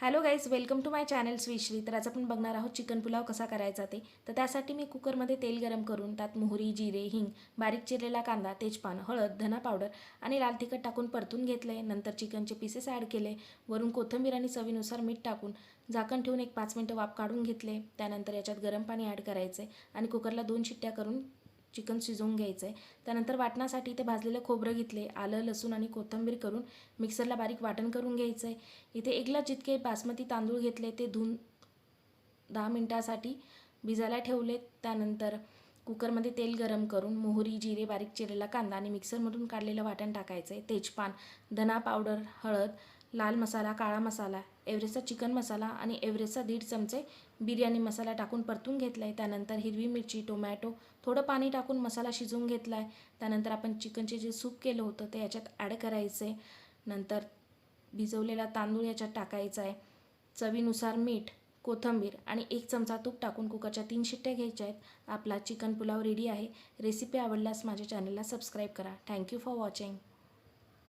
Hello guys, welcome to my channel Shrishri. तर आज आपण बघणार आहोत चिकन पुलाव कसा करायचा ते. तर त्यासाठी मी कुकरमध्ये तेल गरम करून त्यात मोहरी, जिरे, हिंग, बारीक चिरलेला कांदा, तेजपान, हळद, धना पावडर आणि लाल तिखट टाकून परतून घेतले. नंतर चिकनचे पीसेस ॲड केले. वरून कोथिंबीर आणि चवीनुसार मीठ टाकून झाकण ठेवून एक 5 मिनिटं वाफ काढून घेतले. त्यानंतर याच्यात गरम पाणी ॲड करायचे आणि कुकरला 2 शिट्ट्या करून चिकन शिजवून घ्यायचं आहे. त्यानंतर वाटण्यासाठी ते भाजलेलं खोबरं घेतले, आलं, लसूण आणि कोथिंबीर करून मिक्सरला बारीक वाटण करून घ्यायचं आहे. इथे 1 ग्लास जितके बासमती तांदूळ घेतले ते धुवून 10 मिनिटासाठी भिजायला ठेवले. त्यानंतर कुकरमध्ये तेल गरम करून मोहरी, जिरे, बारीक चिरलेला कांदा आणि मिक्सरमधून काढलेलं वाटण टाकायचं आहे. तेजपान, धना पावडर, हळद, लाल मसाला, काळा मसाला, एव्हरेस्टचा चिकन मसाला आणि एव्हरेस्टचा 1.5 चमचे बिर्याणी मसाला टाकून परतून घेतला आहे. त्यानंतर हिरवी मिरची, टोमॅटो, थोडं पाणी टाकून मसाला शिजवून घेतला आहे. त्यानंतर आपण चिकनचे जे सूप केलं होतं ते याच्यात ॲड करायचं आहे. नंतर भिजवलेला तांदूळ याच्यात टाकायचा आहे. चवीनुसार मीठ, कोथिंबीर आणि 1 चमचा तूप टाकून कुकरच्या 3 शिट्ट्या घ्यायच्या आहेत. आपला चिकन पुलाव रेडी आहे. रेसिपी आवडल्यास माझ्या चॅनलला सबस्क्राईब करा. Thank you for watching.